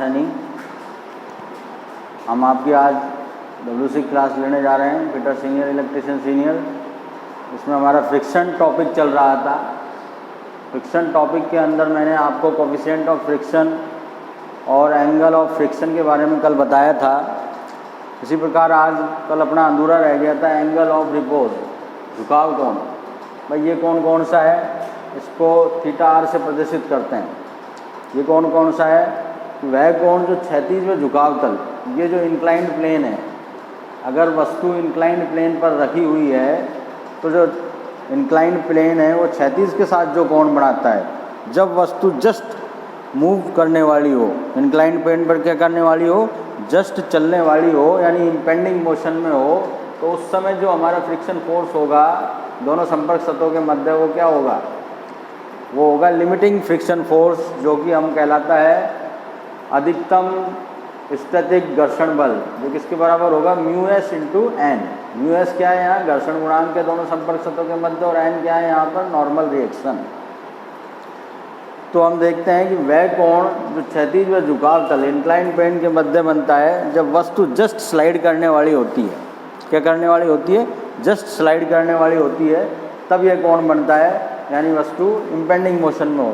सैनी। हम आपकी आज WC क्लास लेने जा रहे हैं, फिटर सीनियर इलेक्ट्रिशियन सीनियर। इसमें हमारा फ्रिक्शन टॉपिक चल रहा था। फ्रिक्शन टॉपिक के अंदर मैंने आपको कोफिशिएंट ऑफ फ्रिक्शन और एंगल ऑफ फ्रिक्शन के बारे में कल बताया था। इसी प्रकार आज कल अपना अधूरा रह गया था एंगल ऑफ रिपोज, झुकाव कोण। भाई ये कोण कौन सा है, इसको थीटा आर से प्रदर्शित करते हैं। ये कोण कौन सा है, वह कोण जो क्षैतिज व झुकाव तल, ये जो इंक्लाइंड प्लेन है, अगर वस्तु इंक्लाइंड प्लेन पर रखी हुई है तो जो इंक्लाइंड प्लेन है वो क्षैतिज के साथ जो कोण बनाता है, जब वस्तु जस्ट मूव करने वाली हो, इंक्लाइंड प्लेन पर क्या करने वाली हो, जस्ट चलने वाली हो, यानी इम्पेंडिंग मोशन में हो, तो उस समय जो हमारा फ्रिक्शन फोर्स होगा दोनों संपर्क सतहों के मध्य, वो क्या होगा, वो होगा लिमिटिंग फ्रिक्शन फोर्स, जो कि हम कहलाता है अधिकतम स्थैतिक घर्षण बल, जो किसके बराबर होगा, μs इंटू एन। μs क्या है यहाँ, घर्षण गुणांक के दोनों संपर्क सतहों के मध्य, और n क्या है यहाँ पर, नॉर्मल रिएक्शन। तो हम देखते हैं कि वह कोण जो क्षैतिज व झुकाव तल इंक्लाइंड प्लेन के मध्य बनता है जब वस्तु जस्ट स्लाइड करने वाली होती है। क्या करने वाली होती है, जस्ट स्लाइड करने वाली होती है, तब यह कोण बनता है, यानी वस्तु इम्पेंडिंग मोशन में हो।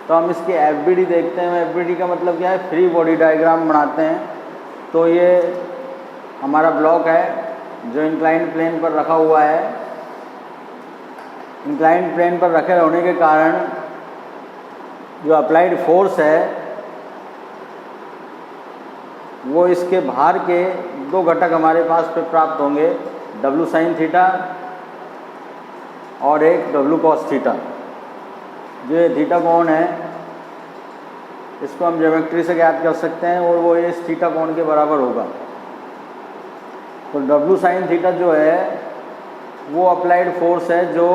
तो हम इसकी FBD देखते हैं। FBD का मतलब क्या है, फ्री बॉडी डायग्राम बनाते हैं। तो ये हमारा ब्लॉक है जो इंक्लाइंड प्लेन पर रखा हुआ है। इंक्लाइंड प्लेन पर रखे होने के कारण जो अप्लाइड फोर्स है वो इसके भार के दो घटक हमारे पास पे प्राप्त होंगे, W sin थीटा और एक W cos थीटा। जो ये थीटा कोण है इसको हम ज्योमेट्री से ज्ञात कर सकते हैं, और वो इस थीटा कोण के बराबर होगा। तो W sin थीटा जो है वो अप्लाइड फोर्स है जो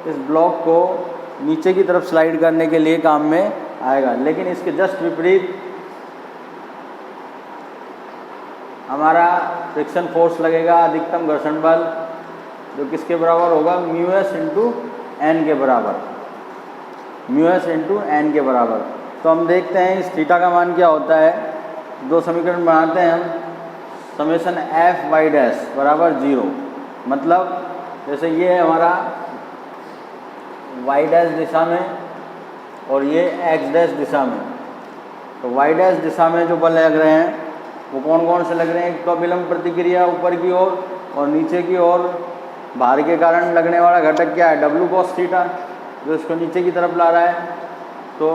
इस ब्लॉक को नीचे की तरफ स्लाइड करने के लिए काम में आएगा। लेकिन इसके जस्ट विपरीत हमारा फ्रिक्शन फोर्स लगेगा, अधिकतम घर्षण बल, जो किसके बराबर होगा, μs इंटू एन के बराबर, μs इंटू एन के बराबर। तो हम देखते हैं इस थीटा का मान क्या होता है। दो समीकरण बनाते हैं हम, समेशन एफ वाई डैश बराबर 0। मतलब जैसे ये है हमारा वाई डैश दिशा में और ये एक्स डैश दिशा में। तो वाई डैश दिशा में जो बल लग रहे हैं वो कौन कौन से लग रहे हैं, एक तो अभिलंब प्रतिक्रिया ऊपर की ओर और नीचे की ओर भार के कारण लगने वाला घटक क्या है, W cos थीटा, जो इसको नीचे की तरफ ला रहा है। तो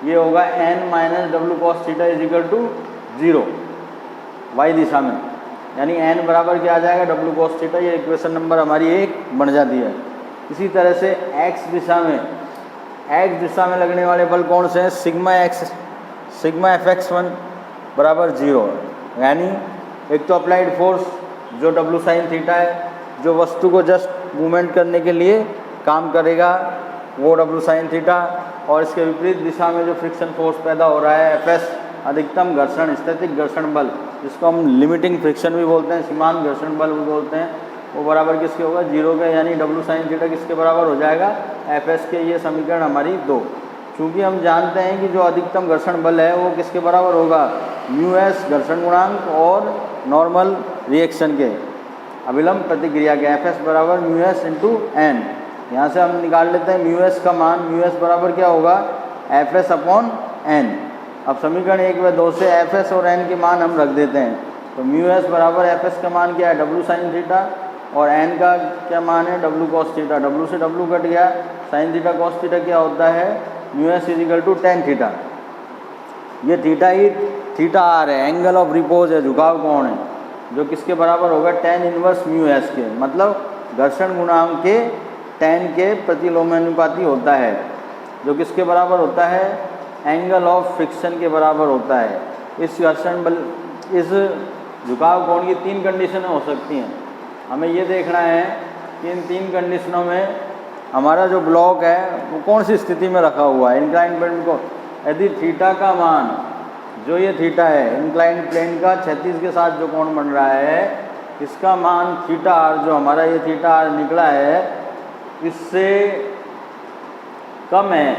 ये होगा n minus W cos theta is equal to 0 Y दिशा में, यानी n बराबर क्या आ जाएगा, W cos थीटा। ये इक्वेशन नंबर हमारी 1 बन जाती है। इसी तरह से x दिशा में लगने वाले बल कौन से हैं, सिग्मा fx1 बराबर 0, यानी एक तो अप्लाइड फोर्स जो W sin थीटा है, जो वस्तु को जस्ट मूवमेंट करने के लिए काम करेगा, वो W sin थीटा, और इसके विपरीत दिशा में जो फ्रिक्शन फोर्स पैदा हो रहा है Fs, अधिकतम घर्षण स्थैतिक घर्षण बल, जिसको हम लिमिटिंग फ्रिक्शन भी बोलते हैं, सीमांत घर्षण बल भी बोलते हैं, वो बराबर किसके होगा, 0 के, यानी W sin थीटा किसके बराबर हो जाएगा, Fs के। ये समीकरण हमारी 2। चूँकि हम जानते हैं कि जो अधिकतम घर्षण बल है वो किसके बराबर होगा, μs घर्षण गुणांक और नॉर्मल रिएक्शन के, अभिलंब प्रतिक्रिया के, Fs बराबर μs इंटू एन। यहाँ से हम निकाल लेते हैं μs का मान, μs बराबर क्या होगा, Fs अपॉन n। अब समीकरण 1 व 2 से Fs और n के मान हम रख देते हैं। तो μs बराबर Fs का मान क्या है, W sin थीटा, और n का क्या मान है, W cos थीटा। W से W कट गया, sin थीटा cos थीटा क्या होता है, μs is equal to tan theta. ये थीटा ही थीटा आर है, एंगल ऑफ रिपोज है, झुकाव कोण है, जो किसके बराबर होगा, tan इनवर्स μs के, मतलब घर्षण गुणांक के tan के प्रतिलोमानुपाती होता है, जो किसके बराबर होता है, एंगल ऑफ फ्रिक्शन के बराबर होता है। इस घर्षण बल, इस झुकाव कोण की 3 कंडीशनें हो सकती हैं। हमें ये देखना है कि इन 3 कंडीशनों में हमारा जो ब्लॉक है वो कौन सी स्थिति में रखा हुआ है इंक्लाइंड प्लेन को। यदि थीटा का मान, जो ये थीटा है इंक्लाइंड प्लेन का क्षैतिज के साथ जो कोण बन रहा है, इसका मान थीटा आर, जो हमारा ये थीटा आर निकला है, इससे कम है,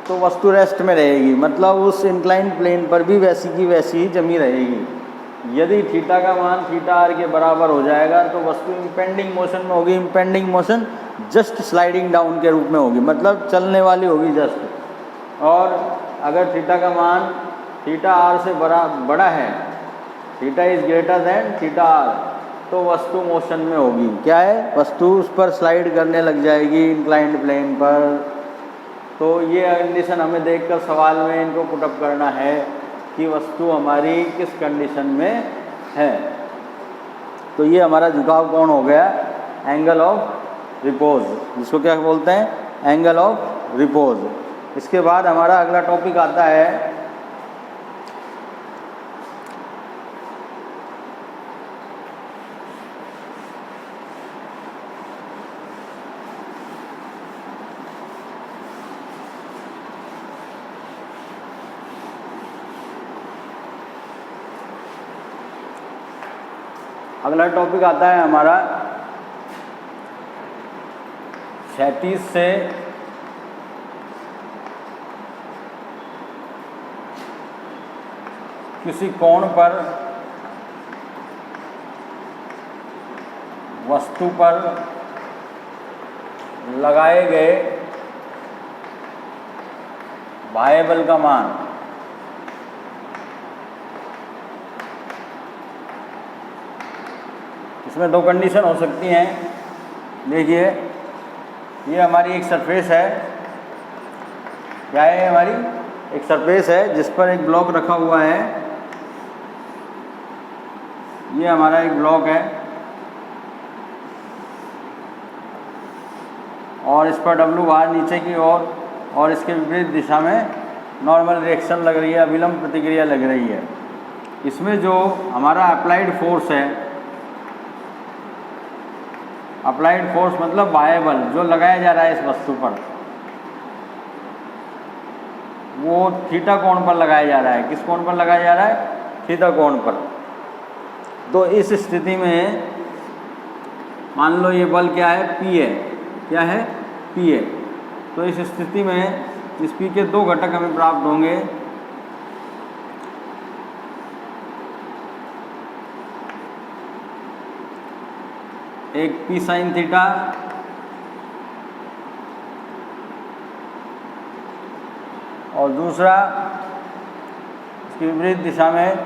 तो वस्तु रेस्ट में रहेगी, मतलब उस इंक्लाइंड प्लेन पर भी वैसी की वैसी ही जमी रहेगी। यदि थीटा का मान थीटा आर के बराबर हो जाएगा तो वस्तु इम्पेंडिंग मोशन में होगी। Impending motion just sliding down के रूप में होगी, मतलब चलने वाली होगी जस्ट। और अगर थीटा का मान थीटा आर से बड़ा है, theta is greater than theta R, तो वस्तु मोशन में होगी। क्या है? वस्तु उस पर स्लाइड करने लग जाएगी इंक्लाइंड प्लेन पर। तो ये कंडीशन हमें देखकर सवाल में इनको पुटअप करना है कि वस्तु हमारी किस कंडीशन में है। तो ये हमारा झुकाव कोण हो गया एंगल ऑफ रिपोज, जिसको क्या बोलते हैं? Angle of repose. इसके बाद हमारा अगला टॉपिक आता है हमारा क्षैतिज से किसी कोण पर वस्तु पर लगाए गए बाह्य बल का मान इसमें दो कंडीशन हो सकती हैं। देखिए, ये हमारी एक सरफेस है। क्या है? हमारी एक सरफेस है जिस पर एक ब्लॉक रखा हुआ है। ये हमारा एक ब्लॉक है और इस पर डब्ल्यू बार नीचे की ओर और इसके विपरीत दिशा में नॉर्मल रिएक्शन लग रही है, अविलंब प्रतिक्रिया लग रही है। इसमें जो हमारा अप्लाइड फोर्स है, अप्लाइड फोर्स मतलब बाह्य बल जो लगाया जा रहा है इस वस्तु पर, वो थीटा कोण पर लगाया जा रहा है। किस कोण पर लगाया जा रहा है? थीटा कोण पर। तो इस स्थिति में मान लो ये बल क्या है? P है। क्या है? P है। तो इस स्थिति में इस P के दो घटक हमें प्राप्त होंगे। एक P साइन थीटा और दूसरा इसकी विपरीत दिशा में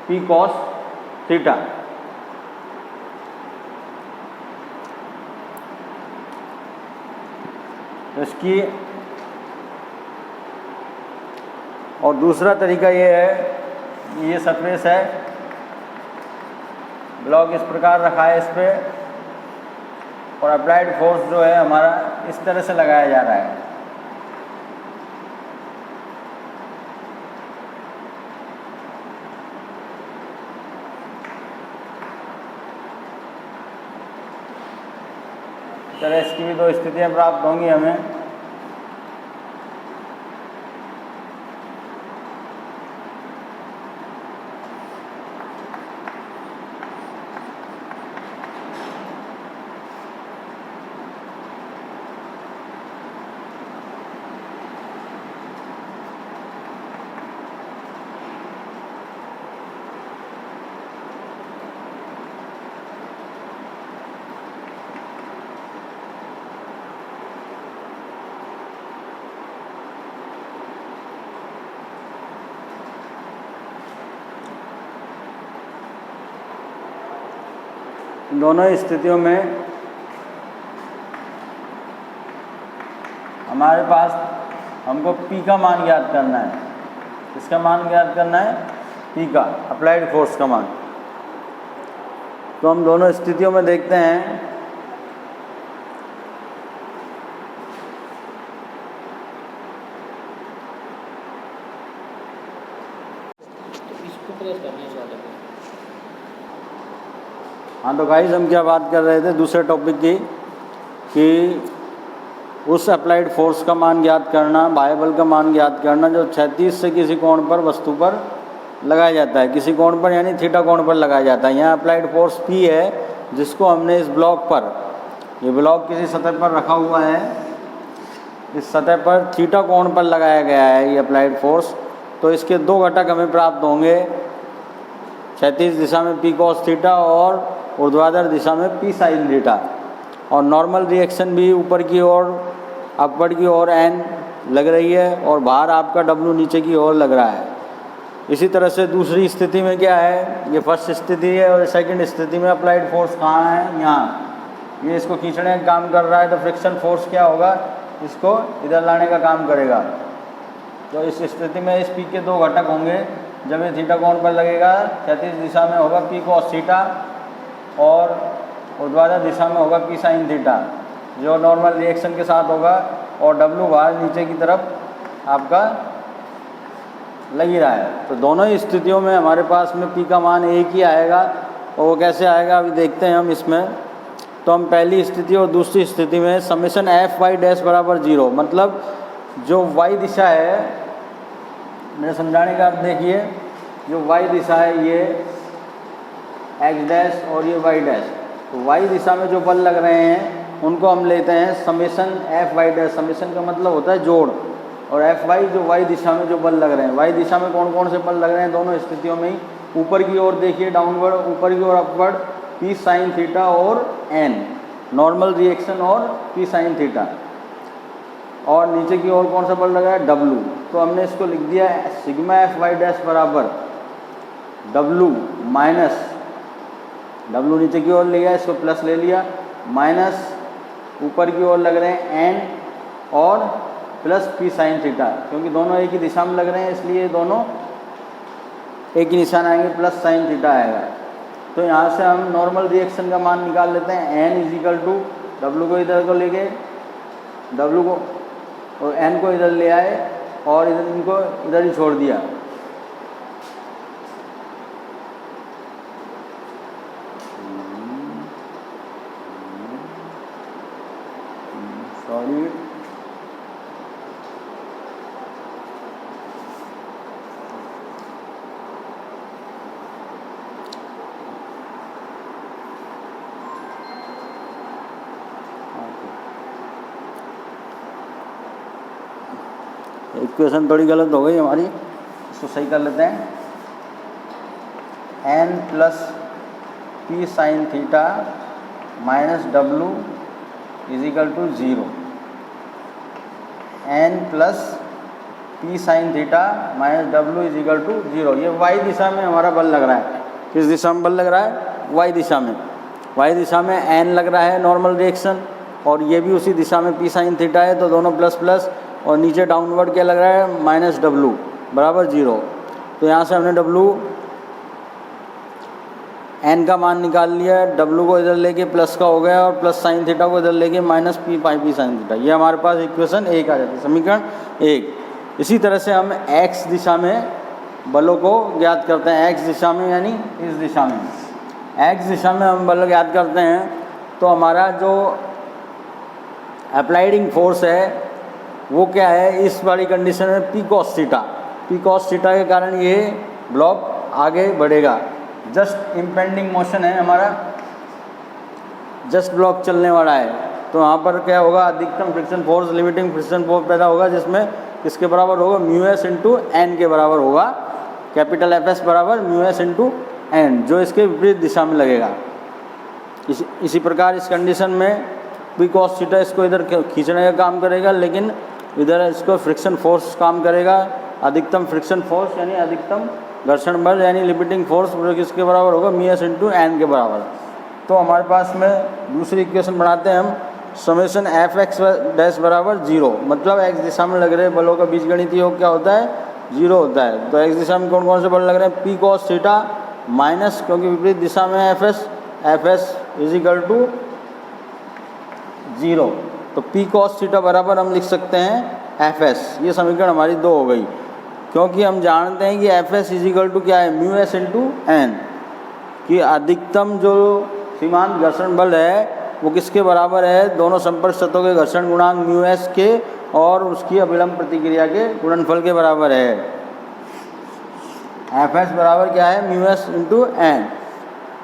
P कॉस थीटा। इसकी और दूसरा तरीका ये है, ये सरफेस है, ब्लॉक इस प्रकार रखा है इस पे और अप्लाइड फोर्स जो है हमारा इस तरह से लगाया जा रहा है। इस तरह इसकी भी दो स्थितियां प्राप्त होंगी हमें। दोनों स्थितियों में हमारे पास हमको P का मान ज्ञात करना है। इसका मान ज्ञात करना है P का, अप्लाइड फोर्स का मान। तो हम दोनों स्थितियों में देखते हैं। हाँ, तो गाइस हम क्या बात कर रहे थे दूसरे टॉपिक की, कि उस अप्लाइड फोर्स का मान ज्ञात करना, बाह्य बल का मान ज्ञात करना जो क्षैतिज से किसी कोण पर वस्तु पर लगाया जाता है। किसी कोण पर यानी थीटा कोण पर लगाया जाता है। यहाँ अप्लाइड फोर्स P है जिसको हमने इस ब्लॉक पर ये ब्लॉक किसी सतह पर रखा हुआ है, इस सतह पर थीटा कोण पर लगाया गया है ये अप्लाइड फोर्स। तो इसके दो घटक हमें प्राप्त होंगे, क्षैतिज दिशा में पी कॉस थीटा और ऊर्ध्वाधर दिशा में पी साइन थीटा। और नॉर्मल रिएक्शन भी ऊपर की ओर अपवर्ड की ओर एन लग रही है और बाहर आपका डब्लू नीचे की ओर लग रहा है। इसी तरह से दूसरी स्थिति में क्या है, ये फर्स्ट स्थिति है और सेकंड स्थिति में अप्लाइड फोर्स कहाँ है, यहाँ। ये इसको खींचने का काम कर रहा है तो फ्रिक्शन फोर्स क्या होगा, इसको इधर लाने का काम करेगा। तो इस स्थिति में इस पी के दो घटक होंगे। जब ये थीटा कोण पर लगेगा क्षैतिज दिशा में होगा पी कॉस थीटा और ऊर्ध्वाधर दिशा में होगा पी साइन थीटा, जो नॉर्मल रिएक्शन के साथ होगा। और डब्लू बाहर नीचे की तरफ आपका लग ही रहा है। तो दोनों ही स्थितियों में हमारे पास में पी का मान एक ही आएगा। और वो कैसे आएगा अभी देखते हैं हम इसमें। तो हम पहली स्थिति और दूसरी स्थिति में समेशन एफ वाई डैश बराबर 0, मतलब जो वाई दिशा है, मेरे समझाने का आप देखिए, जो वाई दिशा है ये एक्स डैश और ये वाई डैश। तो वाई दिशा में जो बल लग रहे हैं उनको हम लेते हैं summation F Y dash. Summation का मतलब होता है जोड़, और एफ वाई जो वाई दिशा में जो बल लग रहे हैं। वाई दिशा में कौन कौन से बल लग रहे हैं दोनों स्थितियों में ही। ऊपर की ओर देखिए डाउनवर्ड, ऊपर की ओर अपवर्ड पी साइन थीटा और एन, नॉर्मल रिएक्शन और पी साइन थीटा। और नीचे की ओर कौन सा बल लगा है, डब्लू। तो हमने इसको लिख दिया सिग्मा एफ वाई डैश बराबर डब्लू माइनस, डब्लू नीचे की ओर ले गया, इसको प्लस ले लिया, माइनस ऊपर की ओर लग रहे हैं एन और प्लस पी साइन थीटा। क्योंकि दोनों एक ही दिशा में लग रहे हैं इसलिए दोनों एक ही निशान आएंगे, प्लस साइन थीटा आएगा। तो यहाँ से हम नॉर्मल रिएक्शन का मान निकाल लेते हैं। एन इजिकल टू डब्लू को इधर को लेके, डब्लू को और एन को इधर ले आए और इधर इनको इधर ही छोड़ दिया। सॉरी, इक्वेशन थोड़ी गलत हो गई हमारी, इसको सही कर लेते हैं। N plus P sine theta minus W is equal to 0। N plus P sine theta minus W is equal to 0। ये वाई दिशा में हमारा बल लग रहा है। किस दिशा में बल लग रहा है, वाई दिशा में। वाई दिशा में एन लग रहा है नॉर्मल रिएक्शन, और ये भी उसी दिशा में पी साइन थीटा है, तो दोनों प्लस प्लस। और नीचे डाउनवर्ड क्या लग रहा है, माइनस डब्लू बराबर 0। तो यहाँ से हमने डब्लू एन का मान निकाल लिया, डब्लू को इधर लेके प्लस का हो गया और प्लस साइन थीटा को इधर लेके माइनस पी पाई पी साइन थीटा। ये हमारे पास इक्वेशन 1 आ जाती है, समीकरण 1। इसी तरह से हम एक्स दिशा में बलों को ज्ञात करते हैं। एक्स दिशा में यानी इस दिशा में, एक्स दिशा में हम बल ज्ञात करते हैं। तो हमारा जो अप्लाइडिंग फोर्स है वो क्या है, इस वाली कंडीशन में P cos theta. P cos theta के कारण ये ब्लॉक आगे बढ़ेगा। जस्ट इम्पेंडिंग मोशन है हमारा, जस्ट ब्लॉक चलने वाला है। तो यहाँ पर क्या होगा, अधिकतम friction force, limiting friction force पैदा होगा, जिसमें किसके बराबर होगा, म्यू एस इंटू एन के बराबर होगा। कैपिटल एफ एस बराबर म्यू एस इंटू एन, जो इसके विपरीत दिशा में लगेगा। इसी प्रकार इस कंडीशन में पी कॉस थीटा इसको इधर खींचने का काम करेगा, लेकिन इधर इसको फ्रिक्शन फोर्स काम करेगा। अधिकतम फ्रिक्शन फोर्स यानी अधिकतम घर्षण बल यानी लिमिटिंग फोर्स, जो किसके बराबर होगा, म्यू एस इंटू एन के बराबर। तो हमारे पास में दूसरी इक्वेशन बनाते हैं हम, समेशन एफ एक्स डैश बराबर 0, मतलब एक्स दिशा में लग रहे बलों का बीजगणितीय योग क्या होता है, 0 होता है। तो एक्स दिशा में कौन कौन से बल लग रहे हैं, पी कॉस थीटा माइनस, क्योंकि विपरीत दिशा में एफ एस इजिकल टू 0। तो पी कॉस थीटा बराबर हम लिख सकते हैं एफ एस। ये समीकरण हमारी 2 हो गई, क्योंकि हम जानते हैं कि एफ एस इजिकल टू क्या है, म्यू एस इंटू एन, कि अधिकतम जो सीमांत घर्षण बल है वो किसके बराबर है, दोनों संपर्क सतहों के घर्षण गुणांक म्यू एस के और उसकी अभिलंब प्रतिक्रिया के गुणनफल के बराबर है। एफ एस बराबर क्या है, म्यू एस इंटू एन।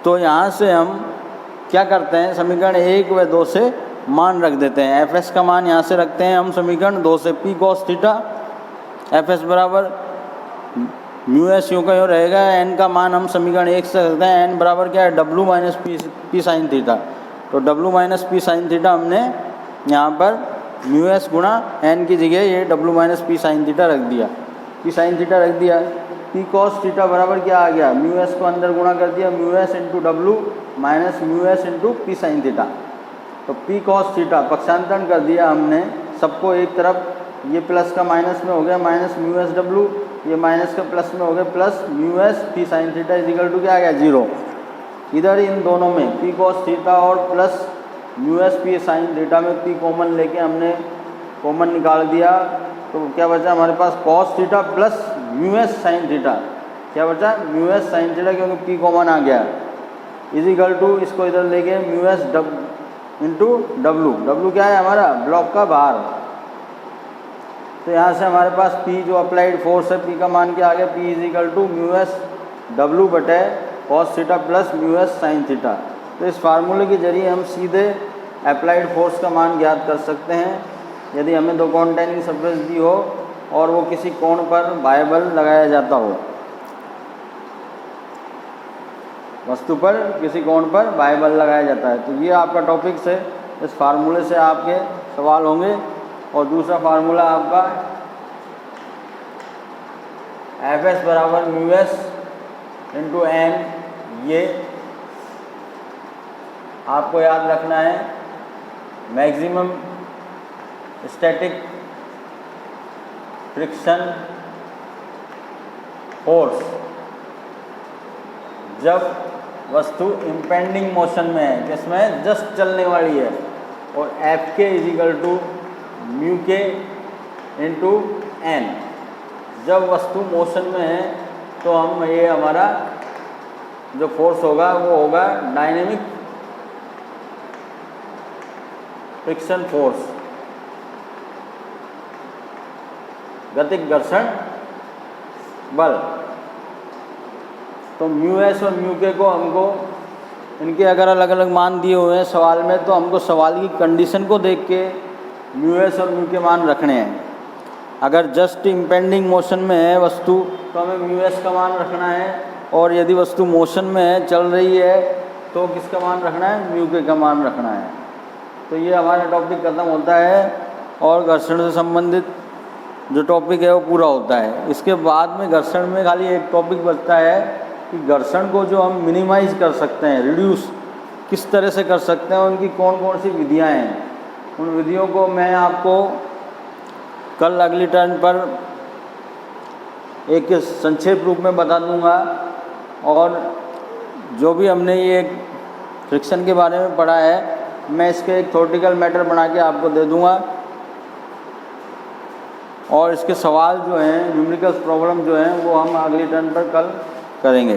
तो यहाँ से हम क्या करते हैं, समीकरण 1 व 2 से मान रख देते हैं। एफ एस का मान यहाँ से रखते हैं हम समीकरण 2 से, P cos theta F S बराबर म्यू एस यूँ का यूँ रहेगा। एन का मान हम समीकरण 1 से रखते हैं, एन बराबर क्या है W minus P sine theta. तो W minus P sine theta हमने यहाँ पर म्यू एस गुणा एन की जगह ये W minus P sine theta रख दिया, पी साइन थीटा रख दिया। पी कॉस थीटा बराबर क्या आ गया, म्यू एस को अंदर गुणा कर दिया, mu S into W minus mu S into P sine theta. तो पी कॉस थीटा पक्षांतरण कर दिया हमने सबको एक तरफ, ये प्लस का माइनस में हो गया माइनस म्यू एस डब्लू, ये माइनस का प्लस में हो गया plus mu S P sine theta is equal to क्या आ गया 0। इधर इन दोनों में पी कॉस थीटा और plus mu S P sine theta में पी कॉमन लेके हमने कॉमन निकाल दिया। तो क्या बचा हमारे पास cos theta plus mu S sine theta, क्या बचा म्यू एस साइन थीटा क्योंकि पी कॉमन आ गया इज इक्वल टू, इसको इधर लेके mu S into W, W क्या है हमारा ब्लॉक का बाहर। तो यहाँ से हमारे पास P जो अप्लाइड फोर्स है P का मान क्या आ गया, P is equal to mu S W बटे cos theta plus mu S sine theta. तो इस फार्मूले के जरिए हम सीधे अप्लाइड फोर्स का मान ज्ञात कर सकते हैं यदि हमें दो कॉन्टेनिंग सरफेस दी हो और वो किसी कोण पर बाह्य बल लगाया जाता हो, वस्तु पर किसी कोण पर बाह्य बल लगाया जाता है। तो ये आपका टॉपिक से इस फार्मूले से आपके सवाल होंगे। और दूसरा फार्मूला आपका एफ एस बराबर म्यू एस इंटू एन, ये आपको याद रखना है। मैक्सिमम स्टैटिक फ्रिक्शन फोर्स जब वस्तु इम्पेंडिंग मोशन में है, जिसमें जस्ट चलने वाली है, और एफ के इज इक्वल टू म्यू के इंटू एन। जब वस्तु मोशन में है तो हम ये हमारा जो फोर्स होगा वो होगा डायनेमिक फ्रिक्शन फोर्स, गतिक घर्षण बल। तो म्यू एस और म्यू के को हमको इनके अगर अलग अलग मान दिए हुए हैं सवाल में, तो हमको सवाल की कंडीशन को देख के म्यू एस और म्यू के मान रखने हैं। अगर जस्ट इम्पेंडिंग मोशन में है वस्तु तो हमें म्यू एस का मान रखना है, और यदि वस्तु मोशन में है चल रही है तो किसका मान रखना है, म्यू के का मान रखना है। तो ये हमारा टॉपिक खत्म होता है और घर्षण से संबंधित जो टॉपिक है वो पूरा होता है। इसके बाद में घर्षण में खाली एक टॉपिक बचता है कि घर्षण को जो हम मिनिमाइज़ कर सकते हैं, रिड्यूस किस तरह से कर सकते हैं, उनकी कौन कौन सी विधियाँ हैं। उन विधियों को मैं आपको कल अगली टर्न पर एक संक्षेप रूप में बता दूंगा। और जो भी हमने ये फ्रिक्शन के बारे में पढ़ा है मैं इसके एक थ्योरेटिकल मैटर बना के आपको दे दूंगा, और इसके सवाल जो हैं न्यूमेरिकल प्रॉब्लम जो हैं वो हम अगली टर्न पर कल करेंगे।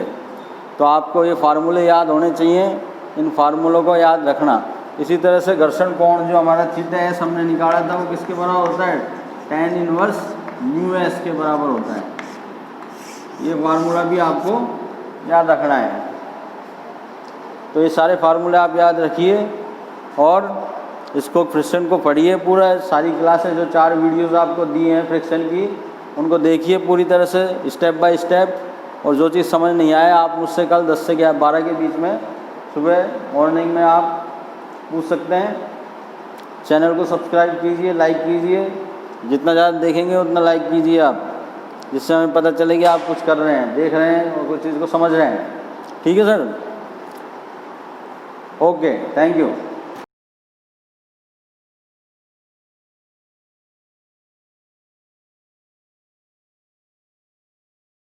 तो आपको ये फार्मूले याद होने चाहिए, इन फार्मूलों को याद रखना। इसी तरह से घर्षण कोण जो हमारा थीटा एस हमने निकाला था वो किसके बराबर होता है, tan इनवर्स म्यू एस के बराबर होता है। ये फार्मूला भी आपको याद रखना है। तो ये सारे फार्मूले आप याद रखिए और इसको फ्रिक्शन को पढ़िए पूरा। सारी क्लासें जो 4 वीडियोस आपको दी हैं फ्रिक्शन की उनको देखिए पूरी तरह से स्टेप बाय स्टेप। और जो चीज़ समझ नहीं आए आप मुझसे कल 10 से 12 के बीच में सुबह मॉर्निंग में आप पूछ सकते हैं। चैनल को सब्सक्राइब कीजिए, लाइक कीजिए, जितना ज़्यादा देखेंगे उतना लाइक कीजिए आप, जिससे हमें पता चले कि आप कुछ कर रहे हैं, देख रहे हैं और कुछ चीज़ को समझ रहे हैं। ठीक है सर, ओके, थैंक यू।